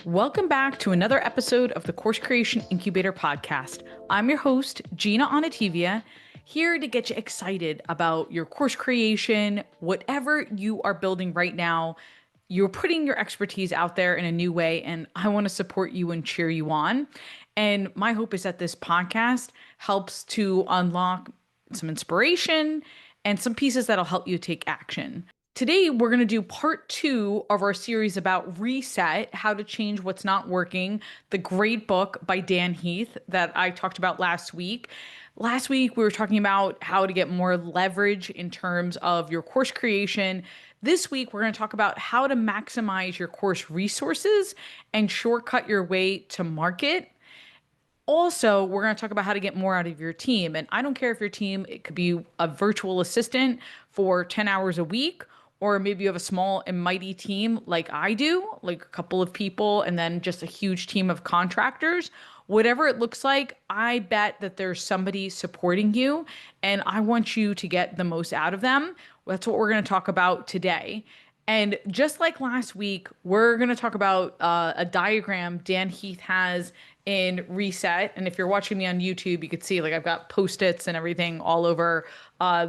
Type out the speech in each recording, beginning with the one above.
Welcome back to another episode of the Course Creation Incubator podcast. I'm your host, Gina Onativia, here to get you excited about your course creation, whatever you are building right now. You're putting your expertise out there in a new way, and I want to support you and cheer you on. And my hope is that this podcast helps to unlock some inspiration and some pieces that'll help you take action. Today, we're going to do part two of our series about reset, how to change what's not working, the great book by Dan Heath that I talked about last week. Last week, we were talking about how to get more leverage in terms of your course creation. This week, we're going to talk about how to maximize your course resources and shortcut your way to market. Also, we're going to talk about how to get more out of your team. And I don't care if your team, it could be a virtual assistant for 10 hours a week, or maybe you have a small and mighty team like I do, like a couple of people, and then just a huge team of contractors. Whatever it looks like, I bet that there's somebody supporting you, and I want you to get the most out of them. That's what we're going to talk about today. And just like last week, we're going to talk about a diagram Dan Heath has in Reset. And if you're watching me on YouTube, you could see like I've got post-its and everything all over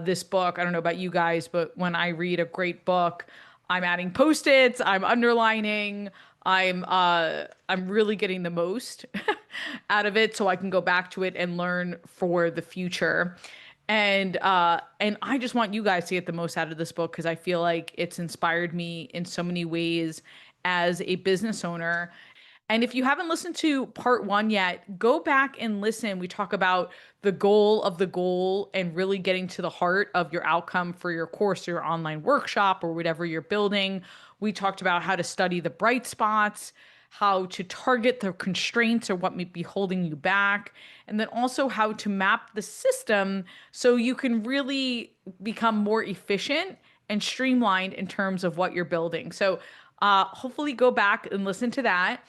this book. I don't know about you guys, but when I read a great book, I'm adding post-its, I'm underlining, I'm really getting the most out of it so I can go back to it and learn for the future. And I just want you guys to get the most out of this book because I feel like it's inspired me in so many ways as a business owner. And if you haven't listened to part one yet, go back and listen. We talk about the goal of the goal and really getting to the heart of your outcome for your course, or your online workshop, or whatever you're building. We talked about how to study the bright spots, how to target the constraints or what may be holding you back, and then also how to map the system so you can really become more efficient and streamlined in terms of what you're building. So hopefully go back and listen to that.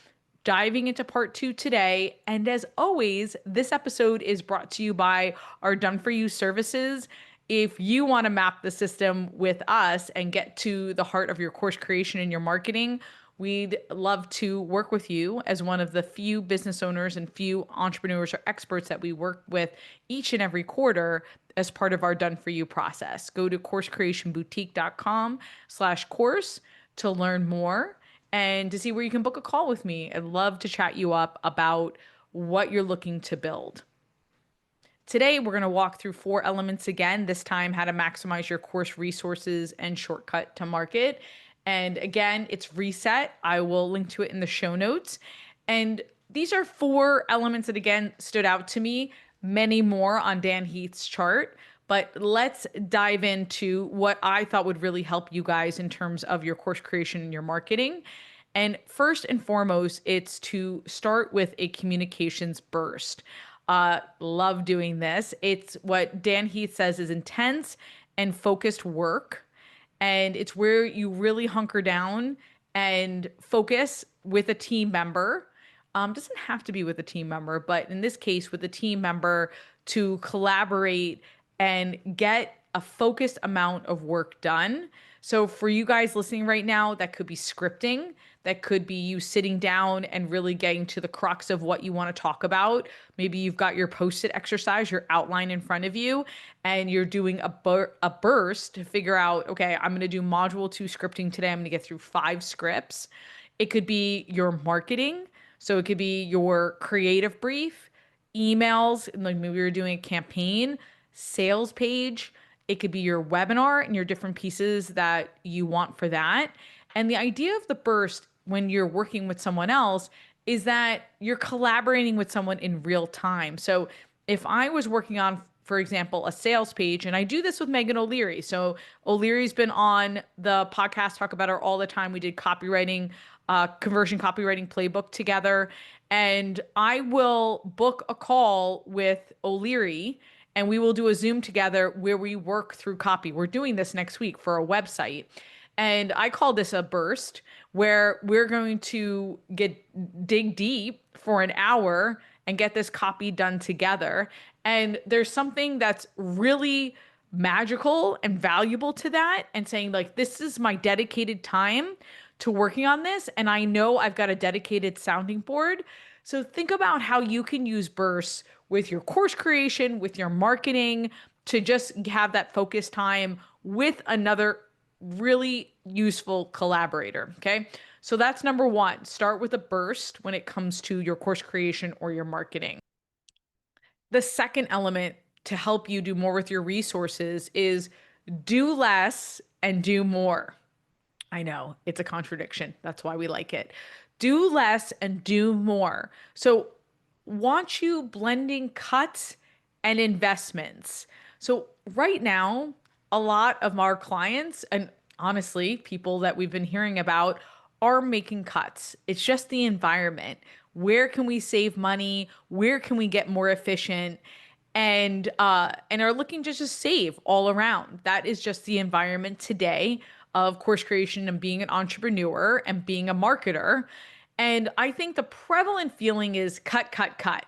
Diving into part two today. And as always, this episode is brought to you by our Done For You services. If you want to map the system with us and get to the heart of your course creation and your marketing, we'd love to work with you as one of the few business owners and few entrepreneurs or experts that we work with each and every quarter as part of our Done For You process. Go to coursecreationboutique.com/course to learn more and to see where you can book a call with me. I'd love to chat you up about what you're looking to build. Today, we're going to walk through 4 elements again, this time how to maximize your course resources and shortcut to market. And again, it's Reset. I will link to it in the show notes. And these are 4 elements that, again, stood out to me, many more on Dan Heath's chart. But let's dive into what I thought would really help you guys in terms of your course creation and your marketing. And first and foremost, it's to start with a communications burst. Love doing this. It's what Dan Heath says is intense and focused work. And it's where you really hunker down and focus with a team member. Doesn't have to be with a team member, but in this case, with a team member to collaborate and get a focused amount of work done. So for you guys listening right now, that could be scripting. That could be you sitting down and really getting to the crux of what you want to talk about. Maybe you've got your post-it exercise, your outline in front of you, and you're doing a burst to figure out, okay, I'm going to do module 2 scripting today. I'm going to get through 5 scripts. It could be your marketing. So it could be your creative brief, emails, and like maybe you're doing a campaign, sales page. It could be your webinar and your different pieces that you want for that. And the idea of the burst when you're working with someone else is that you're collaborating with someone in real time. So if I was working on, for example, a sales page, and I do this with Megan O'Leary. So O'Leary's been on the podcast, talk about her all the time. We did copywriting, conversion copywriting playbook together. And I will book a call with O'Leary and we will do a Zoom together where we work through copy. We're doing this next week for a website. And I call this a burst where we're going to dig deep for an hour and get this copy done together. And there's something that's really magical and valuable to that, and saying like, this is my dedicated time to working on this. And I know I've got a dedicated sounding board. So think about how you can use bursts with your course creation, with your marketing, to just have that focus time with another really useful collaborator. Okay. So that's number one. Start with a burst when it comes to your course creation or your marketing. The second element to help you do more with your resources is do less and do more. I know it's a contradiction. That's why we like it. Do less and do more. So, want you blending cuts and investments. So, right now, a lot of our clients, and honestly, people that we've been hearing about, are making cuts. It's just the environment. Where can we save money? Where can we get more efficient? And are looking to just save all around. That is just the environment today of course creation and being an entrepreneur and being a marketer. And I think the prevalent feeling is cut, cut, cut,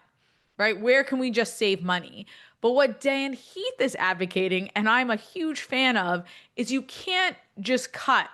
right? Where can we just save money? But what Dan Heath is advocating, and I'm a huge fan of, is you can't just cut.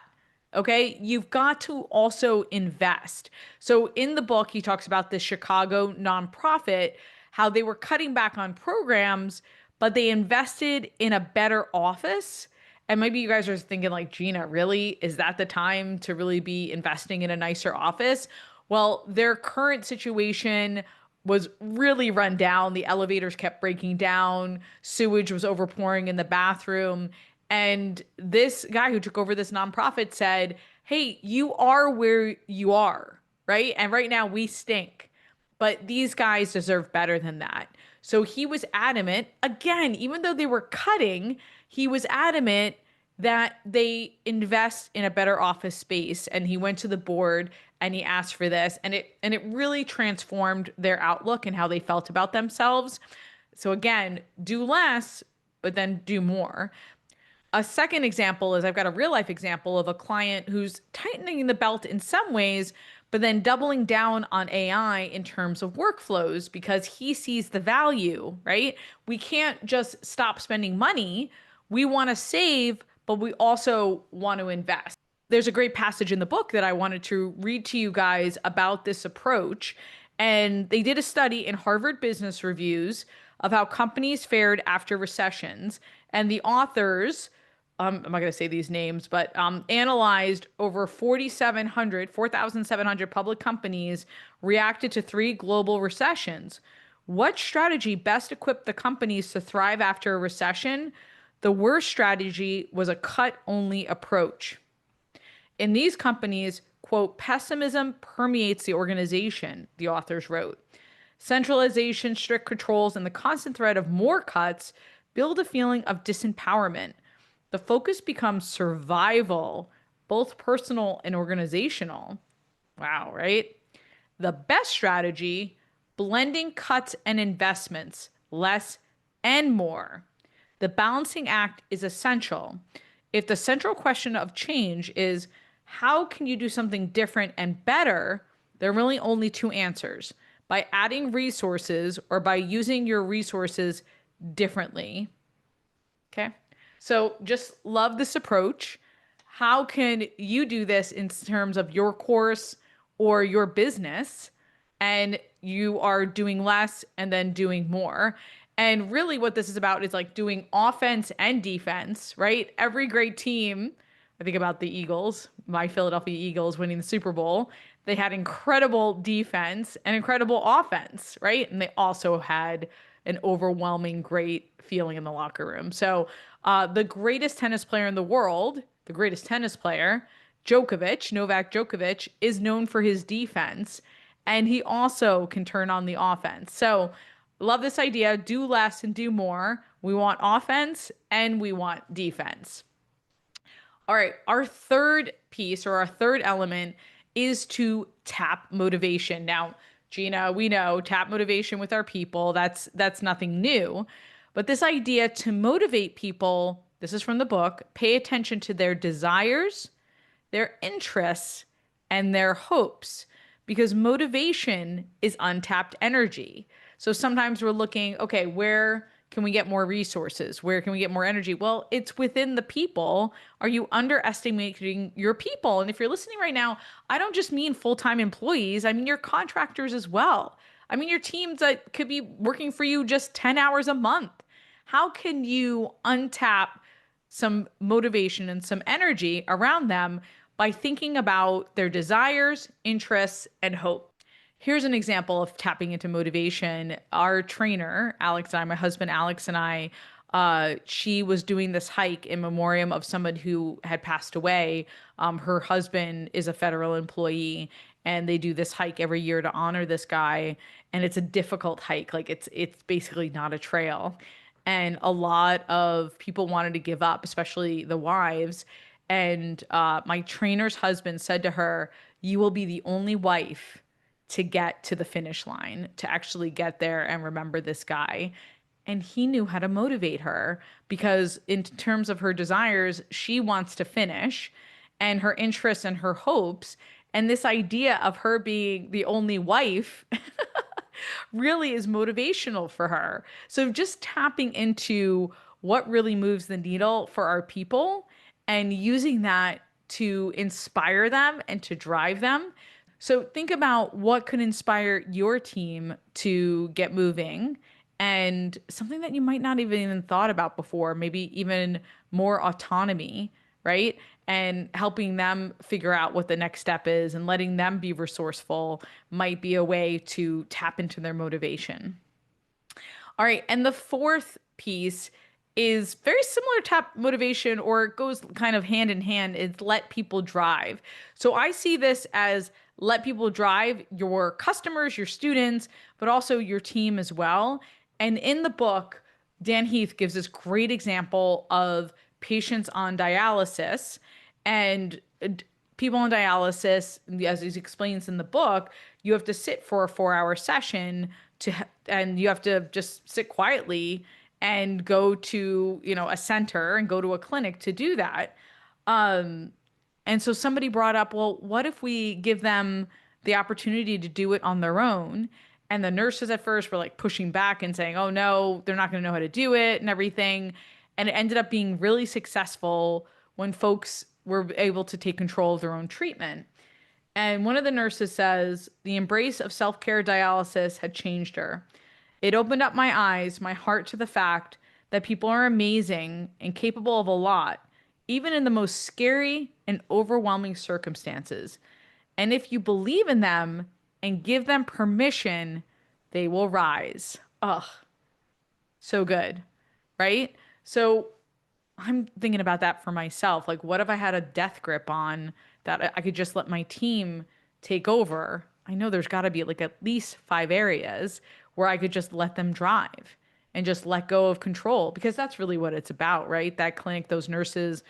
Okay. You've got to also invest. So in the book, he talks about this Chicago nonprofit, how they were cutting back on programs, but they invested in a better office. And maybe you guys are thinking, like, Gina, really? Is that the time to really be investing in a nicer office? Well, their current situation was really run down. The elevators kept breaking down, sewage was overpouring in the bathroom. And this guy who took over this nonprofit said, hey, you are where you are, right? And right now we stink, but these guys deserve better than that. So he was adamant, again, even though they were cutting, he was adamant that they invest in a better office space. And he went to the board and he asked for this, and it really transformed their outlook and how they felt about themselves. So again, do less, but then do more. A second example is I've got a real life example of a client who's tightening the belt in some ways, but then doubling down on AI in terms of workflows because he sees the value, right? We can't just stop spending money. We want to save, but we also want to invest. There's a great passage in the book that I wanted to read to you guys about this approach. And they did a study in Harvard Business Reviews of how companies fared after recessions. And the authors, I'm not going to say these names, but analyzed over 4,700 public companies reacted to three global recessions. What strategy best equipped the companies to thrive after a recession? The worst strategy was a cut-only approach. In these companies, quote, pessimism permeates the organization, the authors wrote. Centralization, strict controls, and the constant threat of more cuts build a feeling of disempowerment. The focus becomes survival, both personal and organizational. Wow, right? The best strategy, blending cuts and investments, less and more. The balancing act is essential. If the central question of change is how can you do something different and better, there are really only two answers: by adding resources or by using your resources differently. Okay. So just love this approach. How can you do this in terms of your course or your business? And you are doing less and then doing more. And really, what this is about is like doing offense and defense, right? Every great team, I think about the Eagles, my Philadelphia Eagles winning the Super Bowl. They had incredible defense and incredible offense, right? And they also had an overwhelming great feeling in the locker room. So, the greatest tennis player in the world, the greatest tennis player, Novak Djokovic, is known for his defense, and he also can turn on the offense. So, love this idea. Do less and do more. We want offense and we want defense. All right, our third piece or our third element is to tap motivation. Now, Gina, we know tap motivation with our people. That's nothing new. But this idea to motivate people, this is from the book, pay attention to their desires, their interests, and their hopes, because motivation is untapped energy. So sometimes we're looking, okay, where can we get more resources? Where can we get more energy? Well, it's within the people. Are you underestimating your people? And if you're listening right now, I don't just mean full-time employees, I mean your contractors as well. I mean your teams that could be working for you just 10 hours a month. How can you untap some motivation and some energy around them by thinking about their desires, interests, and hope? Here's an example of tapping into motivation. Our trainer, Alex and I, my husband Alex and I, she was doing this hike in memoriam of someone who had passed away. Her husband is a federal employee, and they do this hike every year to honor this guy. And it's a difficult hike. Like it's basically not a trail. And a lot of people wanted to give up, especially the wives. And my trainer's husband said to her, "You will be the only wife to get to the finish line, to actually get there and remember this guy." And he knew how to motivate her because, in terms of her desires, she wants to finish, and her interests and her hopes. And this idea of her being the only wife really is motivational for her. So just tapping into what really moves the needle for our people and using that to inspire them and to drive them. So think about what could inspire your team to get moving, and something that you might not even thought about before, maybe even more autonomy, right? And helping them figure out what the next step is and letting them be resourceful might be a way to tap into their motivation. All right. And the fourth piece is very similar to motivation, or it goes kind of hand in hand, is let people drive. So I see this as let people drive your customers, your students, but also your team as well. And in the book, Dan Heath gives this great example of patients on dialysis and people on dialysis. As he explains in the book, you have to sit for a 4-hour session and you have to just sit quietly and go to, a center and go to a clinic to do that. And so somebody brought up, well, what if we give them the opportunity to do it on their own? And the nurses at first were like pushing back and saying, oh no, they're not going to know how to do it and everything. And it ended up being really successful when folks were able to take control of their own treatment. And one of the nurses says, the embrace of self-care dialysis had changed her. It opened up my eyes, my heart to the fact that people are amazing and capable of a lot, even in the most scary and overwhelming circumstances. And if you believe in them and give them permission, they will rise. Ugh, so good, right? So I'm thinking about that for myself. Like, what if I had a death grip on that I could just let my team take over? I know there's got to be like at least 5 areas where I could just let them drive and just let go of control, because that's really what it's about, right? That clinic, those nurses,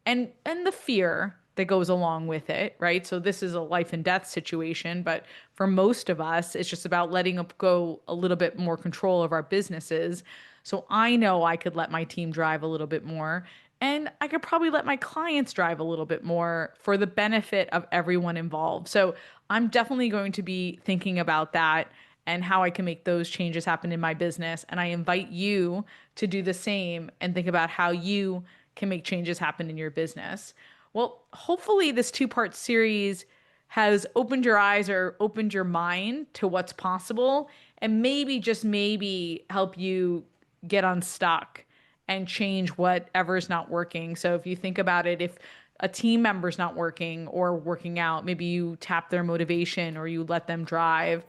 and the fear that goes along with it, right? So this is a life and death situation, but for most of us, it's just about letting go a little bit more control of our businesses. So I know I could let my team drive a little bit more, and I could probably let my clients drive a little bit more for the benefit of everyone involved. So I'm definitely going to be thinking about that and how I can make those changes happen in my business. And I invite you to do the same and think about how you can make changes happen in your business. Well, hopefully this 2-part series has opened your eyes or opened your mind to what's possible, and maybe, just maybe, help you get unstuck and change whatever's not working. So if you think about it, if a team member's not working or working out, maybe you tap their motivation or you let them drive.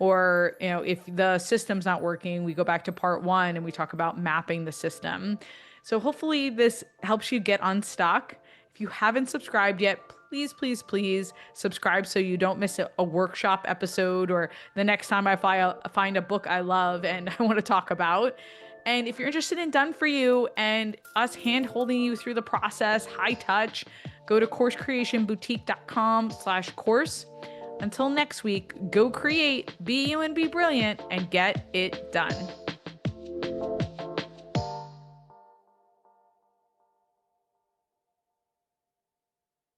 Or, if the system's not working, we go back to part 1 and we talk about mapping the system. So hopefully this helps you get unstuck. If you haven't subscribed yet, please, please, please subscribe so you don't miss a workshop episode or the next time I find a book I love and I want to talk about. And if you're interested in Done For You and us hand holding you through the process, high touch, go to coursecreationboutique.com/course. Until next week, go create, be you and be brilliant, and get it done.